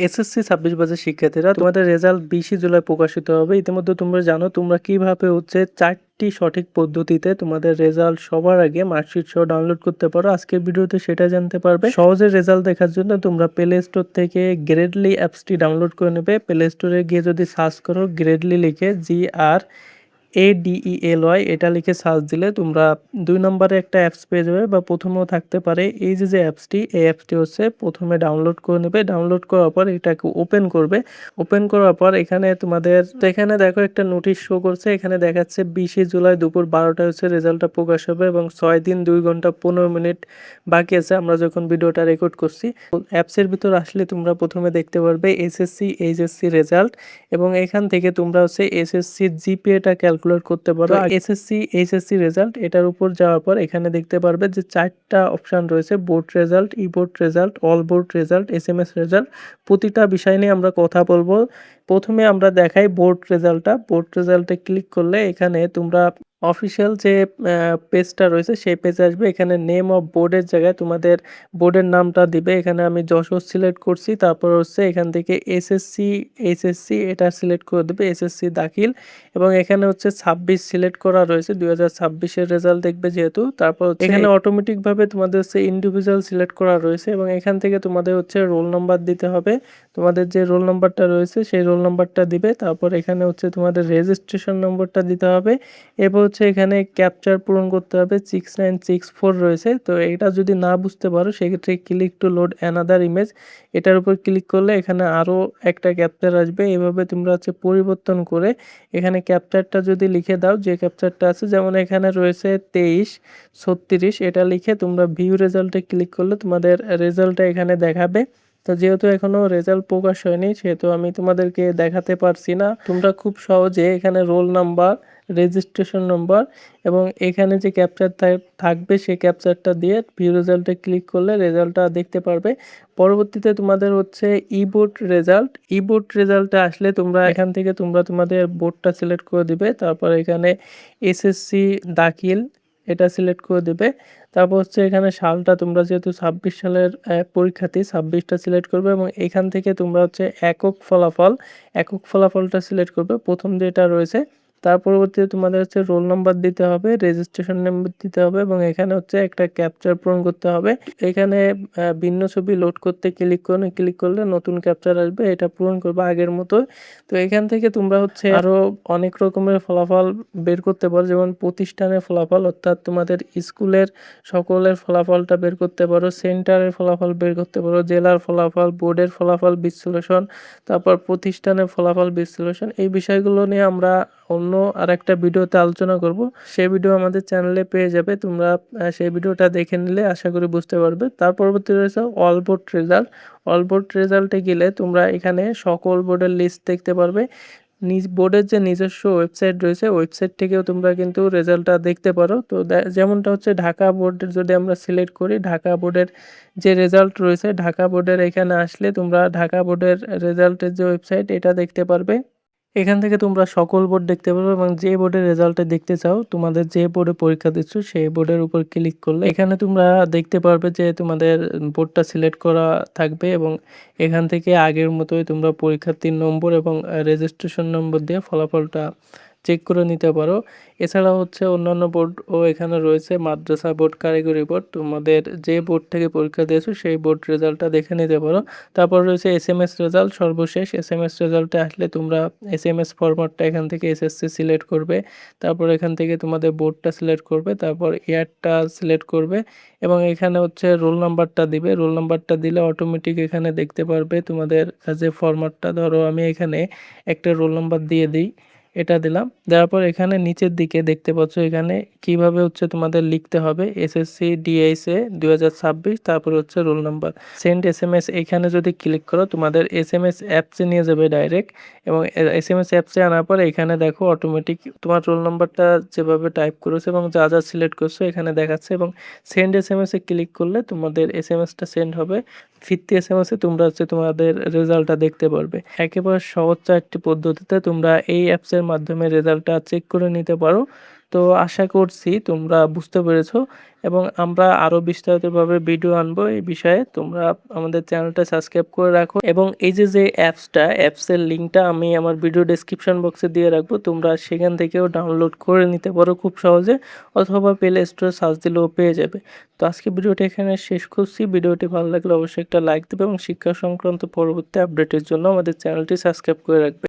SSC ২৬ ব্যাচের শিক্ষার্থীরা তোমাদের রেজাল্ট ২০ জুলাই প্রকাশিত হবে। ইতিমধ্যে তোমরা জানো তোমরা কিভাবে ৪টি সঠিক পদ্ধতিতে তোমাদের রেজাল্ট সবার আগে মার্কশিট সহ ডাউনলোড করতে পারো। আজকের ভিডিওতে সেটা জানতে পারবে। সহজে রেজাল্ট দেখার জন্য তোমরা প্লে স্টোর থেকে গ্রেডলি অ্যাপসটি ডাউনলোড করে নেবে। প্লে স্টোরে গিয়ে যদি সার্চ করো গ্রেডলি লিখে GRADELY এটা লিখে সার্চ দিলে তোমরা ২ নম্বরে একটা অ্যাপস পেয়ে যাবে বা প্রথমেও থাকতে পারে। এই যে অ্যাপসটি, এই অ্যাপসটি প্রথমে ডাউনলোড করে নেবে। ডাউনলোড করার পর এটাকে ওপেন করবে। ওপেন করার পর এখানে এখানে দেখো একটা নোটিশ শো করছে। এখানে দেখাচ্ছে ২০ জুলাই দুপুর ১২টায় রেজাল্টটা প্রকাশ হবে এবং ৬ দিন ২ ঘন্টা ১৫ মিনিট বাকি আছে আমরা যখন ভিডিওটা রেকর্ড করছি। অ্যাপসের ভিতর আসলে তোমরা প্রথমে দেখতে পারবে এসএসসি, এইচএসসি রেজাল্ট এবং এখান থেকে তোমরা এসএসসি জিপিএটা ক্যালকুলেট করতে পারো। এসএসসি, এইচএসসি রেজাল্ট এটার উপর যাওয়ার পর এখানে দেখতে পারবে যে 4টা অপশন রয়েছে: board result, e board result, all board result, SMS result. প্রতিটা বিষয় নিয়ে আমরা কথা বলবো। প্রথমে আমরা দেখাই বোর্ড রেজাল্টটা। বোর্ড রেজাল্টে ক্লিক করলে এখানে তোমরা অফিসিয়াল যে পেজটা রয়েছে সেই পেজে আসবে। এখানে নেম অফ বোর্ডের জায়গায় তোমাদের বোর্ডের নামটা দিবে। এখানে আমি যশোর সিলেক্ট করছি। তারপর এখান থেকে এসএসসি, এইচএসসি এটা সিলেক্ট করে দেবে, এসএসসি দাখিল। এবং এখানে 26 সিলেক্ট করা রয়েছে, 2026 এর রেজাল্ট দেখবে যেহেতু। তারপর এখানে অটোমেটিকভাবে তোমাদের ইন্ডিভিজুয়াল সিলেক্ট করা রয়েছে এবং এখান থেকে তোমাদের রোল নাম্বার দিতে হবে। তোমাদের যে রোল নাম্বারটা রয়েছে সেই রোল নাম্বারটা দিবে। তারপর এখানে তোমাদের রেজিস্ট্রেশন নম্বরটা দিতে হবে। এরপর এখানে ক্যাপচার পূরণ করতে হবে। 6964 রয়েছে। তো এটা যদি না বুঝতে পারো সেক্ষেত্রে click to load another image এটার উপর ক্লিক করলে এখানে আরও একটা ক্যাপচার আসবে। এভাবে তোমরা পরিবর্তন করে এখানে ক্যাপচারটা যদি লিখে দাও, যে ক্যাপচারটা আছে, যেমন এখানে রয়েছে 2336, এটা লিখে তোমরা ভিউ রেজাল্টে ক্লিক করলে তোমাদের রেজাল্টটা এখানে দেখাবে। তো যেহেতু এখনো রেজাল্ট প্রকাশ হয়নি সেহেতু আমি তোমাদেরকে দেখাতে পারছি না। তোমরা খুব সহজে এখানে রোল নাম্বার, রেজিস্ট্রেশন নম্বর এবং এখানে যে ক্যাপচার থাকবে সেই ক্যাপচারটা দিয়ে ভিউ রেজাল্টে ক্লিক করলে রেজাল্টটা দেখতে পারবে। পরবর্তীতে তোমাদের ই বোর্ড রেজাল্ট। ই বোর্ড রেজাল্টে আসলে তোমরা এখান থেকে তোমাদের বোর্ডটা সিলেক্ট করে দিবে। তারপর এখানে এসএসসি দাখিল এটা সিলেক্ট করে দিবে। তারপর এখানে সালটা তোমরা যেহেতু 26 সালের পরীক্ষার্থী, 26টা সিলেক্ট করবে এবং এখান থেকে তোমরা একক ফলাফলটা সিলেক্ট করবে, প্রথম যেটা রয়েছে। তার পরবর্তীতে তোমাদের রোল নাম্বার দিতে হবে, রেজিস্ট্রেশন নাম্বার দিতে হবে এবং এখানে একটা ক্যাপচার পূরণ করতে হবে। এখানে ভিন্ন ছবি লোড করতে ক্লিক করলে নতুন ক্যাপচার আসবে, এটা পূরণ করবে আগের মতো। তো এখান থেকে তোমরা আরো অনেক রকমের ফলাফল বের করতে পারো, যেমন প্রতিষ্ঠানের ফলাফল অর্থাৎ তোমাদের স্কুলের সকলের ফলাফলটা বের করতে পারো, সেন্টারের ফলাফল বের করতে পারো, জেলার ফলাফল, বোর্ডের ফলাফল বিশ্লেষণ, তারপর প্রতিষ্ঠানের ফলাফল বিশ্লেষণ। এই বিষয়গুলো নিয়ে আমরা অন্য আরেকটা ভিডিওতে আলোচনা করব। সেই ভিডিও আমাদের চ্যানেলে পেয়ে যাবে। তোমরা সেই ভিডিওটা দেখে নিলে আশা করি বুঝতে পারবে। তার পরবর্তী রয়েছে all board result. All board রেজাল্টে গেলে তোমরা এখানে সকল বোর্ডের লিস্ট দেখতে পারবে। বোর্ডের যে নিজস্ব ওয়েবসাইট রয়েছে ওয়েবসাইট থেকেও তোমরা কিন্তু রেজাল্টটা দেখতে পারো। তো যেমনটা ঢাকা বোর্ডের যদি আমরা সিলেক্ট করি, ঢাকা বোর্ডের যে রেজাল্ট রয়েছে, ঢাকা বোর্ডের এখানে আসলে তোমরা ঢাকা বোর্ডের রেজাল্টের যে ওয়েবসাইট এটা দেখতে পারবে। এখান থেকে তোমরা সকল বোর্ড দেখতে পারবে এবং যে বোর্ডের রেজাল্টে দেখতে চাও, তোমাদের যে বোর্ডে পরীক্ষা দিচ্ছ সেই বোর্ডের উপর ক্লিক করলে এখানে তোমরা দেখতে পারবে যে তোমাদের বোর্ডটা সিলেক্ট করা থাকবে এবং এখান থেকে আগের মতোই তোমরা পরীক্ষার্থীর নম্বর এবং রেজিস্ট্রেশন নম্বর দিয়ে ফলাফলটা চেক করে নিতে পারো। এছাড়া অন্যান্য বোর্ডও এখানে রয়েছে, মাদ্রাসা বোর্ড, কারিগরি বোর্ড। তোমাদের যে বোর্ড থেকে পরীক্ষা দিয়েছো সেই বোর্ড রেজাল্টটা দেখে নিতে পারো। তারপর রয়েছে এসএমএস রেজাল্ট সর্বশেষ। এসএমএস রেজাল্টে আসলে তোমরা এসএমএস ফরম্যাটটা এখান থেকে এসএসসি সিলেক্ট করবে। তারপর এখান থেকে তোমাদের বোর্ডটা সিলেক্ট করবে, তারপর ইয়ারটা সিলেক্ট করবে এবং এখানে রোল নাম্বারটা দিবে। রোল নাম্বারটা দিলে অটোমেটিক এখানে দেখতে পারবে তোমাদের কাছে ফরম্যাটটা। ধরো আমি এখানে একটা রোল নাম্বার দিয়ে দিই, এটা দিলাম। দেওয়ার পর এখানে নিচের দিকে দেখতে পাচ্ছ এখানে কিভাবে তোমাদের লিখতে হবে এসএসসি ডিএসএ 2026, তারপর রোল নাম্বার, সেন্ড এসএমএস। এখানে যদি ক্লিক করো তোমাদের এসএমএস অ্যাপসে নিয়ে যাবে ডাইরেক্ট এবং এসএমএস অ্যাপসে আনার পর এখানে দেখো অটোমেটিক তোমার রোল নাম্বারটা যেভাবে টাইপ করেছো এবং যা যা সিলেক্ট করছো এখানে দেখাচ্ছে এবং সেন্ড এসএমএস এ ক্লিক করলে তোমাদের এসএমএসটা সেন্ড হবে। ফিরতি এসএমএস এ তোমরা তোমাদের রেজাল্টটা দেখতে পারবে। একেবারে সহজ 4টি পদ্ধতিতে তোমরা এই অ্যাপসের মাধ্যমে রেজাল্টটা চেক করে নিতে পারো। তো আশা করছি তোমরা বুঝতে পেরেছো এবং আমরা আরো বিস্তারিতভাবে ভিডিও আনবো এই বিষয়ে। তোমরা আমাদের চ্যানেলটা সাবস্ক্রাইব করে রাখো এবং এই যে অ্যাপসের লিঙ্কটা আমি আমার ভিডিও ডেসক্রিপশন বক্সে দিয়ে রাখবো। তোমরা সেখান থেকেও ডাউনলোড করে নিতে পারো খুব সহজে, অথবা প্লে স্টোরে সার্চ দিলেও পেয়ে যাবে। তো আজকে ভিডিওটা এখানে শেষ করছি। ভিডিওটি ভালো লাগলে অবশ্যই একটা লাইক দেবে এবং শিক্ষা সংক্রান্ত পরবর্তী আপডেটের জন্য আমাদের চ্যানেলটি সাবস্ক্রাইব করে রাখবে।